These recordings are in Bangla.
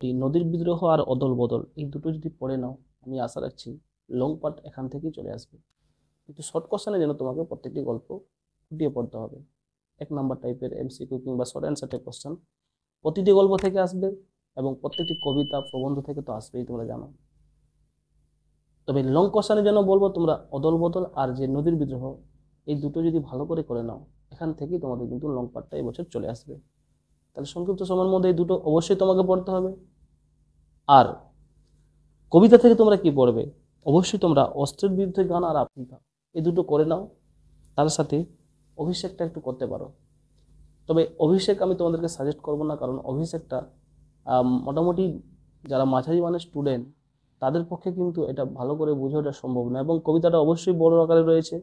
এই নদীর বিদ্রোহ আর অদল বদল এই দুটো যদি পড়ে নাও, আমি আশা রাখছি লং পার্ট এখান থেকেই চলে আসবে। কিন্তু শর্ট কোশ্চেনে যেন তোমাকে প্রত্যেকটি গল্প ফুটিয়ে পড়তে হবে। 1 নাম্বার টাইপের এমসিকিউ কিংবা শর্ট অ্যান্সার টাইপ কোশ্চেন প্রতিটি গল্প থেকে আসবে, এবং প্রত্যেকটি কবিতা প্রবন্ধ থেকে তো আসবেই, তোমরা জানো। তবে লং কোশ্চেনে যেন বলবো তোমরা অদল বদল আর যে নদীর বিদ্রোহ এই দুটো যদি ভালো করে করে নাও, এখান থেকেই তোমাদের কিন্তু লং পার্টটা এবছর চলে আসবে। তাহলে সংক্ষিপ্ত সময়ের মধ্যে এই দুটো অবশ্যই তোমাকে পড়তে হবে। আর কবিতা থেকে তোমরা কি পড়বে? অবশ্যই তোমরা অস্ত্রের বিরুদ্ধে গান আর আফ্রিকা এই দুটো করে নাও। তার সাথে অভিষেকটা একটু করতে পারো। তবে অভিষেক আমি তোমাদেরকে সাজেস্ট করবো না, কারণ অভিষেকটা মোটামুটি যারা মাঝারি মানের স্টুডেন্ট তাদের পক্ষে কিন্তু এটা ভালো করে বুঝে ওঠা সম্ভব না, এবং কবিতাটা অবশ্যই বড় আকারে রয়েছে।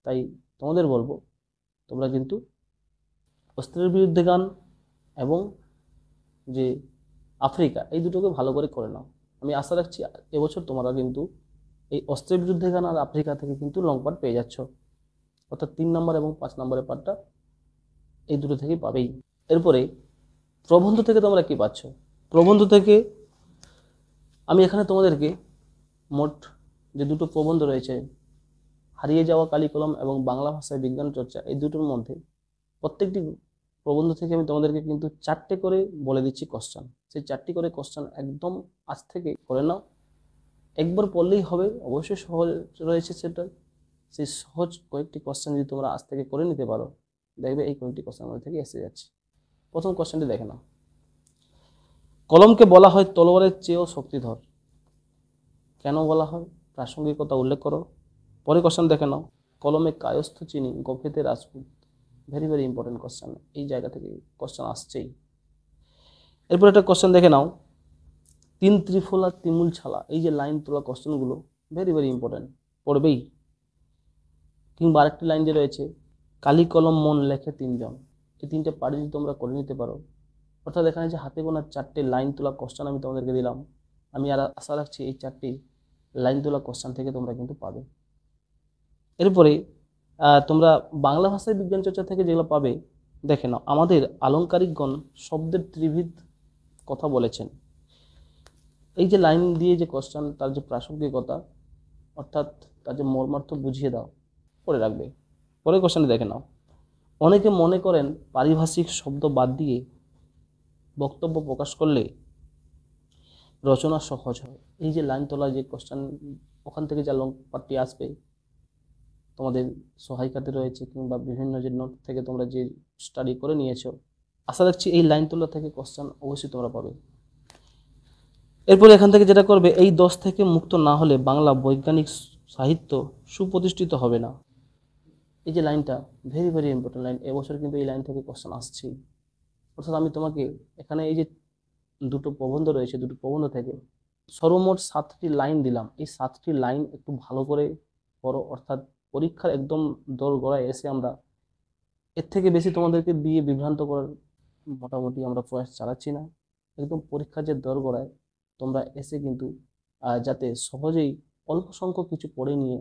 তাই তোমাদের বলবো তোমরা কিন্তু অস্ত্রের বিরুদ্ধে গান এবং যে আফ্রিকা এই দুটোকে ভালো করে করে নাও। আমি আশা রাখছি এবছর তোমরা কিন্তু এই অস্ত্রের বিরুদ্ধে গান আর আফ্রিকা থেকে কিন্তু লং পার্ট পেয়ে যাচ্ছ, অর্থাৎ 3 নাম্বার এবং 5 নাম্বারের পার্টটা এই দুটো থেকেই পাবেই। এরপরে প্রবন্ধ থেকে তোমরা কি পাচ্ছ? প্রবন্ধ থেকে আমি এখানে তোমাদেরকে মোট যে দুটো প্রবন্ধ রয়েছে, হারিয়ে যাওয়া কালিকলম এবং বাংলা ভাষায় বিজ্ঞান চর্চা, এই দুটোর মধ্যে প্রত্যেকটি প্রবন্ধ থেকে আমি তোমাদেরকে কিন্তু 4টে করে বলে দিচ্ছি কোশ্চেন। সেই 4টি করে কোশ্চেন একদম আজ থেকে করে নাও। একবার পড়লেই হবে, অবশ্যই সহজ রয়েছে সেটা। সেই সহজ কয়েকটি কোশ্চেন যদি তোমরা আজ থেকে করে নিতে পারো, দেখবে এই কয়েকটি কোশ্চেন আমাদের থেকে এসে যাচ্ছে। প্রথম কোশ্চেনটি দেখে নাও। কলমকে বলা হয় তলোয়ারের চেয়েও শক্তিধর, কেন বলা হয়? প্রাসঙ্গিকতা উল্লেখ করো। পরে কোশ্চেন দেখে নাও। কলমে কায়স্থ চিনি গভীরতে রাজপুত, ভেরি ভেরি ইম্পর্টেন্ট কোশ্চেন, এই জায়গা থেকে কোশ্চেন আসছেই। এরপর একটা কোশ্চেন দেখে নাও। 3 ত্রিফলা তিমুল ছালা, এই যে লাইন তোলা কোশ্চেনগুলো ভেরি ভেরি ইম্পর্টেন্ট, পড়বেই। কিংবা আরেকটি লাইন যে রয়েছে, কালি কলম মন লেখে 3 জন, এই 3টে পার্ট যদি তোমরা করে নিতে পারো, অর্থাৎ এখানে যে হাতে গোনা 4টে লাইন তোলা কোশ্চেন আমি তোমাদেরকে দিলাম, আমি আর আশা রাখছি এই 4টি লাইন তোলা কোশ্চেন থেকে তোমরা কিন্তু পাবে। এরপরে তোমরা বাংলা ভাষায় বিজ্ঞান চর্চা থেকে যেগুলো পাবে, দেখে নাও। আমাদের আলংকারিকগণ শব্দের ত্রিবিধ কথা বলেছেন, এই যে লাইন দিয়ে যে কোশ্চেন, তার যে প্রাসঙ্গিকতা অর্থাৎ তার যে মর্মার্থ বুঝিয়ে দাও, পড়ে রাখবে। পরের কোশ্চেনে দেখে নাও। অনেকে মনে করেন পারিভাষিক শব্দ বাদ দিয়ে বক্তব্য প্রকাশ করলে রচনা সহজ হয়, এই যে লাইন তোলা যে কোশ্চেন, ওখান থেকে যা লং পার্টটি আসবে তোমাদের সহায়িকাতে রয়েছে, কিংবা বিভিন্ন যে নোট থেকে তোমরা যে স্টাডি করে নিয়েছো, আশা রাখছি এই লাইন তোলা থেকে কোশ্চেন অবশ্যই তোমরা পাবে। এরপরে এখান থেকে যেটা করবে, এই 10 থেকে মুক্ত না হলে বাংলা বৈজ্ঞানিক সাহিত্য সুপ্রতিষ্ঠিত হবে না, এই যে লাইনটা ভেরি ভেরি ইম্পর্টেন্ট লাইন, এবছর কিন্তু এই লাইন থেকে কোশ্চেন আসছেই। অর্থাৎ আমি তোমাকে এখানে এই যে দুটো প্রবন্ধ রয়েছে, দুটো প্রবন্ধ থেকে সর্বমোট 7টি লাইন দিলাম, এই 7টি লাইন একটু ভালো করে পড়ো, অর্থাৎ পরীক্ষার একদম দোরগোড়ায় এসে আমরা এর থেকে বেশি তোমাদেরকে দিয়ে বিভ্রান্ত করার মোটামুটি আমরা প্রয়াস চালাচ্ছি না। একদম পরীক্ষার যে দোরগোড়ায় তোমরা এসে কিন্তু যাতে সহজেই অল্প সংখ্যক কিছু পড়ে নিয়ে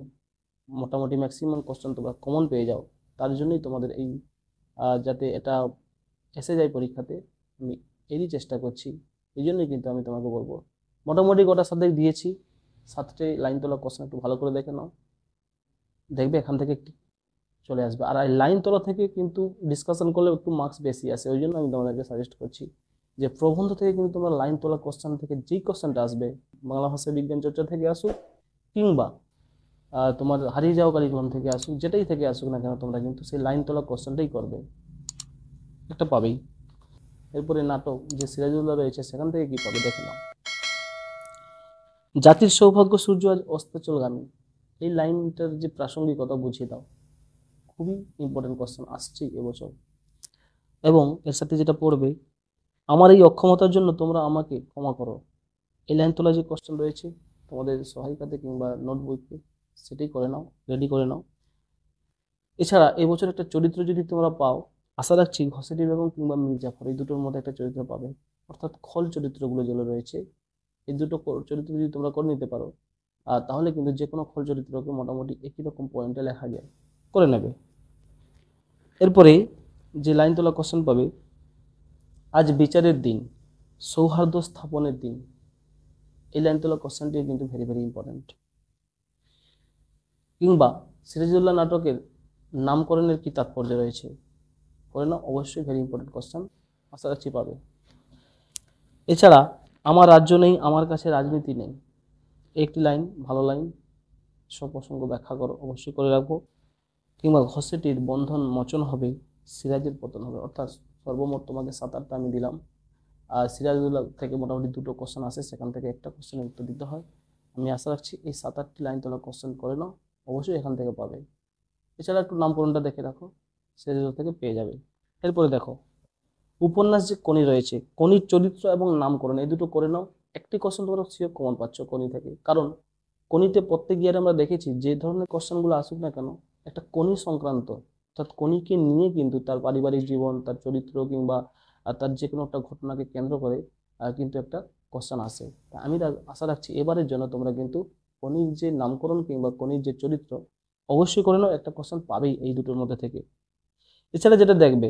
মোটামুটি ম্যাক্সিমাম কোশ্চেন তোমরা কমন পেয়ে যাও, তার জন্যই তোমাদের এই যাতে এটা এসে যায় পরীক্ষাতে, আমি এরই চেষ্টা করছি। এই জন্যই কিন্তু আমি তোমাকে বলবো মোটামুটি গোটা সাথে দিয়েছি, 7টে লাইন তোলা কোশ্চেন একটু ভালো করে দেখে নাও, দেখবে এখান থেকে একটু চলে আসবে। আর এই লাইন তোলা থেকে কিন্তু ডিসকাশন করলে একটু মার্কস বেশি আসে, ওই জন্য আমি তোমাদেরকে সাজেস্ট করছি যে প্রবন্ধ থেকে কিন্তু তোমরা লাইন তোলা কোশ্চেন থেকে যেই কোশ্চেনটা আসবে, বাংলা ভাষা বিজ্ঞান চর্চা থেকে আসুক কিংবা তোমার হারিয়ে যাওয়া কারিকুলাম থেকে আসুক, যেটাই থেকে আসুক না কেন, তোমরা কিন্তু সেই লাইন তোলা কোশ্চেনটাই করবে, একটা পাবেই। এরপরে নাটক যে সিরাজুল্লাহ রয়েছে, সেখান থেকে কি পাবে দেখে নাও। জাতির সৌভাগ্য সূর্য আজ অস্তাচলগামী, এই লাইনটার যে প্রাসঙ্গিকতা বুঝিয়ে দাও, খুবই ইম্পর্টেন্ট কোশ্চেন আসছেই এবছর। এবং এর সাথে যেটা পড়বে, আমার এই অক্ষমতার জন্য তোমরা আমাকে ক্ষমা করো, এই লাইন তোলা যে কোশ্চেন রয়েছে তোমাদের সহায়িকাতে কিংবা নোটবুকে, সেটাই করে নাও, রেডি করে নাও। এছাড়া এবছর একটা চরিত্র যদি তোমরা পাও, আশা রাখছি ঘসেটি বেগম কিংবা মির্জাফর, এই দুটোর মধ্যে একটা চরিত্র পাবে, অর্থাৎ খল চরিত্রগুলো যেগুলো রয়েছে, এই দুটো চরিত্র যদি তোমরা করে নিতে পারো, তাহলে কিন্তু যে কোনো খল চরিত্রকে মোটামুটি একই রকম পয়েন্টে লেখা যায়, করে নেবে। এরপরে যে লাইন তোলা কোশ্চেন পাবে, আজ বিচারের দিন, সৌহার্দ্য স্থাপনের দিন, এই লাইন তোলা কোশ্চেনটি কিন্তু ভেরি ভেরি ইম্পর্টেন্ট। কিংবা সিরাজউদ্দৌলা নাটকের নামকরণের কি তাৎপর্য রয়েছে, করে না, অবশ্যই ভেরি ইম্পর্টেন্ট কোশ্চেন, আশা রাখছি পাবে। এছাড়া আমার রাজ্য নেই, আমার কাছে রাজনীতি নেই, একটি লাইন, ভালো লাইন, সব প্রসঙ্গ ব্যাখ্যা করো, অবশ্যই করে রাখবো। কিংবা ঘষেটির বন্ধন মোচন হবে, সিরাজের পতন হবে। অর্থাৎ সর্বমোট তোমাকে 7-8টা আমি দিলাম, আর সিরাজউদ্দৌলা থেকে মোটামুটি 2টো কোশ্চেন আসে, সেখান থেকে একটা কোশ্চেনের উত্তর দিতে হয়। আমি আশা রাখছি এই 7-8টি লাইন তোমরা কোশ্চেন করে নাও, অবশ্যই এখান থেকে পাবে। এছাড়া একটু নামকরণটা দেখে রাখো, সিরাজউদ্দৌলা থেকে পেয়ে যাবে। এরপরে দেখো উপন্যাস যে কোনি রয়েছে, কোনির চরিত্র এবং নামকরণ এই দুটো করে নাও। একটি কোশ্চেন তোমরা সিওর কমন পাচ্ছ কোনি থেকে, কারণ কোনিতে প্রত্যেক ইয়ারে আমরা দেখেছি যে ধরনের কোশ্চেনগুলো আসুক না কেন, একটা কোনি সংক্রান্ত, অর্থাৎ কোনিকে নিয়ে কিন্তু তার পারিবারিক জীবন, তার চরিত্র কিংবা তার যে কোনো একটা ঘটনাকে কেন্দ্র করে কিন্তু একটা কোশ্চেন আসে। তা আমি আশা রাখছি এবারের জন্য তোমরা কিন্তু কোনির যে নামকরণ কিংবা কোনির যে চরিত্র অবশ্যই করে নাও, একটা কোশ্চেন পাবেই এই দুটোর মধ্যে থেকে। এছাড়া যেটা দেখবে,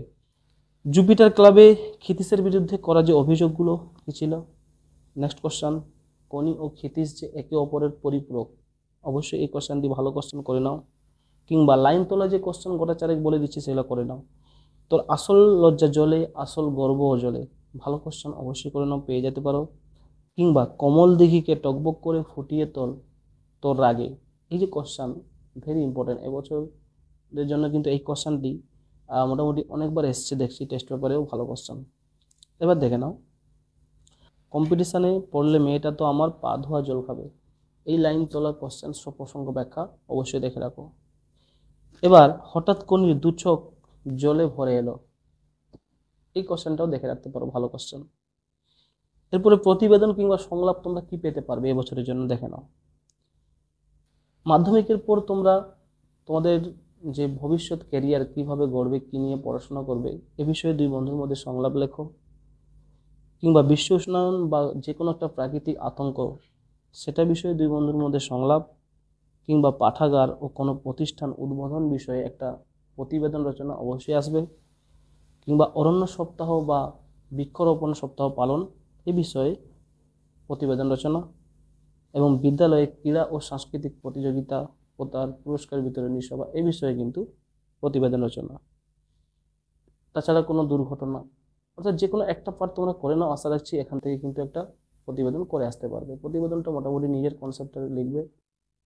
জুপিটার ক্লাবে ক্ষিতিশের বিরুদ্ধে করা যে অভিযোগগুলো কি ছিল, নেক্সট কোশ্চেন, কোনি ও ক্ষিতিশ যে একে অপরের পরিপূরক, অবশ্যই এই কোশ্চেনটি ভালো কোশ্চেন করে নাও। কিংবা লাইন তোলা যে কোশ্চেন গোটা চারেক বলে দিচ্ছি সেগুলো করে নাও। তোর আসল লজ্জা জলে, আসল গর্ব জলে, ভালো কোশ্চেন অবশ্যই করে নাও, পেয়ে যেতে পারো। কিংবা কমল দিঘিকে টকবক করে ফুটিয়ে তোল তোর রাগে, এই যে কোশ্চেন ভেরি ইম্পর্টেন্ট, এবছরের জন্য কিন্তু এই কোশ্চেনটি মোটামুটি অনেকবার এসছে দেখছি, টেস্ট পেপারেও ভালো কোশ্চেন। এবার দেখে নাও, কম্পিটিশানে পড়লে মেয়েটা তো আমার পা ধোয়া জল খাবে, এই লাইন তোলার কোশ্চেন সব প্রসঙ্গ ব্যাখ্যা অবশ্যই দেখে রাখো। এবার হঠাৎ কোনির দু চোখ জলে ভরে এলো, এই কোশ্চেনটাও দেখে রাখতে পারো, ভালো কোশ্চেন। এরপরে প্রতিবেদন কিংবা সংলাপ তোমরা কি পেতে পারবে এবছরের জন্য দেখে নাও। মাধ্যমিকের পর তোমরা তোমাদের যে ভবিষ্যৎ ক্যারিয়ার কিভাবে গড়বে, কি নিয়ে পড়াশোনা করবে, এ বিষয়ে দুই বন্ধুর মধ্যে সংলাপ লেখো। কিংবা বিশ্ব উষ্ণায়ন বা যে কোনো একটা প্রাকৃতিক আতঙ্ক, সেটা বিষয়ে দুই বন্ধুর মধ্যে সংলাপ। কিংবা পাঠাগার ও কোনো প্রতিষ্ঠান উদ্বোধন বিষয়ে একটা প্রতিবেদন রচনা অবশ্যই আসবে। কিংবা অরণ্য সপ্তাহ বা বৃক্ষরোপণ সপ্তাহ পালন, এ বিষয়ে প্রতিবেদন রচনা। এবং বিদ্যালয়ে ক্রীড়া ও সাংস্কৃতিক প্রতিযোগিতা ও তার পুরস্কার বিতরণী সভা, এ বিষয়ে কিন্তু প্রতিবেদন রচনা। তাছাড়া কোনো দুর্ঘটনা, অর্থাৎ যে কোনো একটা পার্ট তোমরা করে নাও, আশা রাখছি এখান থেকে কিন্তু একটা প্রতিবেদন করে আসতে পারবে। প্রতিবেদনটা মোটামুটি নিজের কনসেপ্টে লিখবে।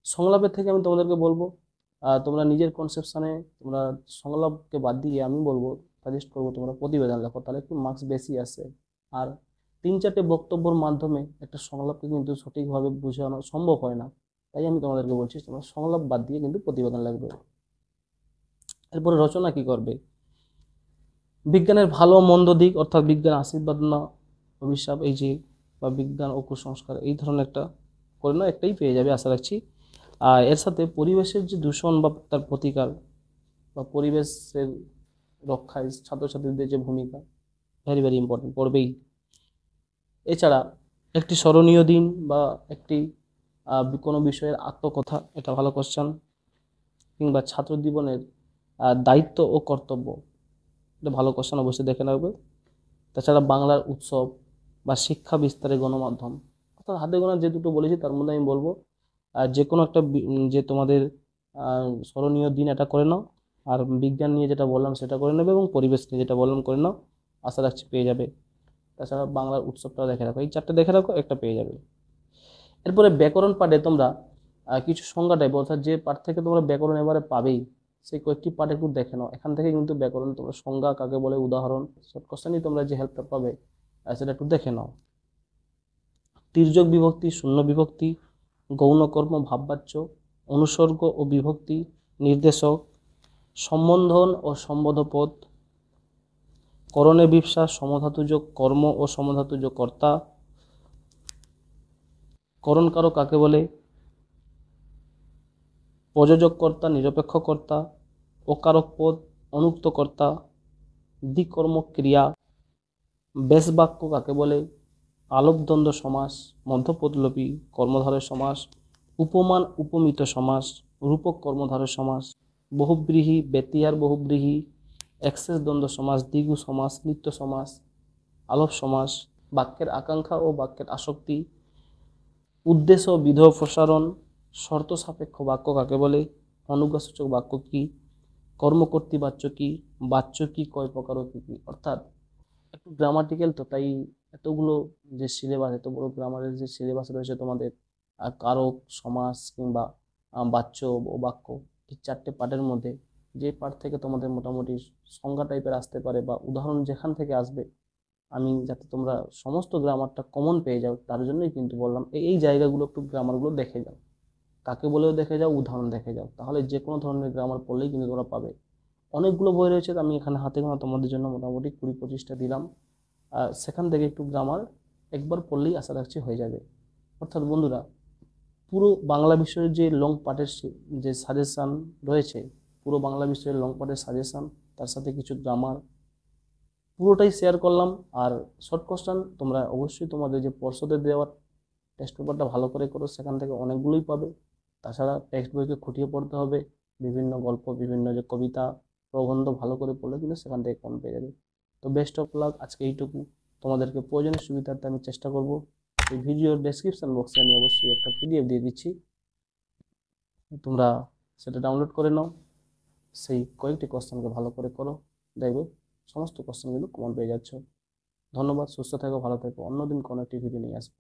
সংলাপের থেকে আমি তোমাদেরকে বলবো তোমরা নিজের কনসেপশনে, তোমরা সংলাপকে বাদ দিয়ে আমি বলবো, সাজেস্ট করবো তোমরা প্রতিবেদন লেখো, তাহলে একটু মার্কস বেশি আসে। আর 3-4টে বক্তব্যের মাধ্যমে একটা সংলাপকে কিন্তু সঠিকভাবে বোঝানো সম্ভব হয় না, তাই আমি তোমাদেরকে বলছি তোমরা সংলাপ বাদ দিয়ে কিন্তু প্রতিবেদন লিখবে। এরপরে রচনা কি করবে, বিজ্ঞানের ভালো মন্দ দিক, অর্থাৎ বিজ্ঞান আশীর্বাদ না অভিশাপ, এই যে বা বিজ্ঞান ও কুসংস্কার, এই ধরনের একটা করে না, একটাই পেয়ে যাবে আশা রাখছি। আর এর সাথে পরিবেশের যে দূষণ বা তার প্রতিকার বা পরিবেশের রক্ষায় ছাত্রছাত্রীদের যে ভূমিকা, ভেরি ভেরি ইম্পর্টেন্ট, পড়বেই। এছাড়া একটি স্মরণীয় দিন বা একটি কোনো বিষয়ের আত্মকথা, এটা ভালো কোশ্চেন। কিংবা ছাত্র জীবনের দায়িত্ব ও কর্তব্য, এটা ভালো কোশ্চেন, অবশ্যই দেখে নেবে। তাছাড়া বাংলার উৎসব বা শিক্ষা বিস্তারে গণমাধ্যম, অর্থাৎ হাতে গোনা যে দুটো বলেছি তার মধ্যে আমি বলবো যে কোনো একটা যে তোমাদের স্মরণীয় দিন এটা করে নাও, আর বিজ্ঞান নিয়ে যেটা বললাম সেটা করে নেবে, এবং পরিবেশ নিয়ে যেটা বললাম করে নাও, আশা রাখছি পেয়ে যাবে। তাছাড়া বাংলার উৎসবটা দেখে রাখো, এই 4টে দেখে রাখো, একটা পেয়ে যাবে। এরপরে ব্যাকরণ পাঠে তোমরা কিছু সংজ্ঞা টাইপ, অর্থাৎ যে পাঠ থেকে তোমরা ব্যাকরণ এবারে পাবেই সেই কয়েকটি পাঠ একটু দেখে নাও, এখান থেকে কিন্তু ব্যাকরণ তোমরা সংজ্ঞা কাকে বলে, উদাহরণ, শর্ট কোশ্চেনই তোমরা যে হেল্পটা পাবে সেটা একটু দেখে নাও। তির্যক বিভক্তি, শূন্য বিভক্তি, গৌণকর্ম, ভাববাচ্য, অনুসর্গ ও বিভক্তি, নির্দেশক, সম্বন্ধন ও সম্বোধপদ, করণে বিবসা, সমধাতুজ কর্ম ও সমধাতুজ কর্তা, করণকারক কাকে বলে, প্রযোজক কর্তা, নিরপেক্ষ কর্তা, অকারক পদ, অনুক্ত কর্তা, দ্বিকর্ম ক্রিয়া, বেশ বাক্য কাকে বলে, আলোপদ্বন্দ্ব সমাস, মধ্যপদলোপী কর্মধারয় সমাস, উপমান উপমিত সমাস, রূপক কর্মধারয় সমাস, বহুব্রীহি, ব্যতিহার বহুব্রীহি, এক্সেস দ্বন্দ্ব সমাস, দ্বিগু সমাস, নিত্য সমাস, আলোপ সমাস, বাক্যের আকাঙ্ক্ষা ও বাক্যের আসক্তি, উদ্দেশ্য ও বিধেয় প্রসারণ, শর্ত সাপেক্ষ বাক্য কাকে বলে, অনুজ্ঞাসূচক বাক্য কি, কর্মকর্তী বাচ্য কি, বাচ্য কি, কয় প্রকার ও কি কি। অর্থাৎ একটু গ্রামাটিক্যাল, তো তাই এতগুলো যে সিলেবাস, এত বড় গ্রামারের যে সিলেবাস রয়েছে তোমাদের, কারক, সমাস কিংবা বাচ্য ও বাক্য, এই 4টে পার্টের মধ্যে যে পার্ট থেকে তোমাদের মোটামুটি সংজ্ঞা টাইপের আসতে পারে বা উদাহরণ যেখান থেকে আসবে, আমি যাতে তোমরা সমস্ত গ্রামারটা কমন পেয়ে যাও তার জন্যই কিন্তু বললাম এই এই জায়গাগুলো একটু গ্রামারগুলো দেখে যাও, কাকে বলেও দেখে যাও, উদাহরণ দেখে যাও, তাহলে যে কোনো ধরনের গ্রামার পড়লেই কিন্তু তোমরা পাবে। অনেকগুলো বই রয়েছে, তো আমি এখানে হাতে গোনা তোমাদের জন্য মোটামুটি 20-25টা দিলাম। আর সেখান থেকে একটু গ্রামার একবার পড়লেই আশা রাখছি হয়ে যাবে। অর্থাৎ বন্ধুরা, পুরো বাংলা বিষয়ের যে লং পার্টের যে সাজেশান রয়েছে, পুরো বাংলা বিষয়ের লং পার্টের সাজেশান, তার সাথে কিছু গ্রামার, পুরোটাই শেয়ার করলাম। আর শর্ট কোশ্চেন তোমরা অবশ্যই তোমাদের যে পর্ষদের দেওয়ার টেক্সট পেপারটা ভালো করে করো, সেখান থেকে অনেকগুলোই পাবে। তাছাড়া টেক্সট বইকে খুঁটিয়ে পড়তে হবে, বিভিন্ন গল্প, বিভিন্ন যে কবিতা, প্রবন্ধ ভালো করে পড়লে কিন্তু সেখান থেকে কম পেয়ে যাবে। তো বেস্ট অফ লাক, আজকে এইটুকু। তোমাদেরকে প্রয়োজনের সুবিধার্থে আমি চেষ্টা করব এই ভিডিওর ডেসক্রিপশন বক্সে আমি অবশ্যই একটা পিডিএফ দিয়ে দিচ্ছি, তোমরা সেটা ডাউনলোড করে নাও, সেই কয়েকটি কোশ্চেনকে ভালো করে করো, দেখবে সমস্ত কোশ্চেন কিন্তু কমন পেয়ে যাচ্ছ। ধন্যবাদ, সুস্থ থেকো, ভালো থেকো, অন্যদিন কোনো একটি ভিডিও নিয়ে আসবো।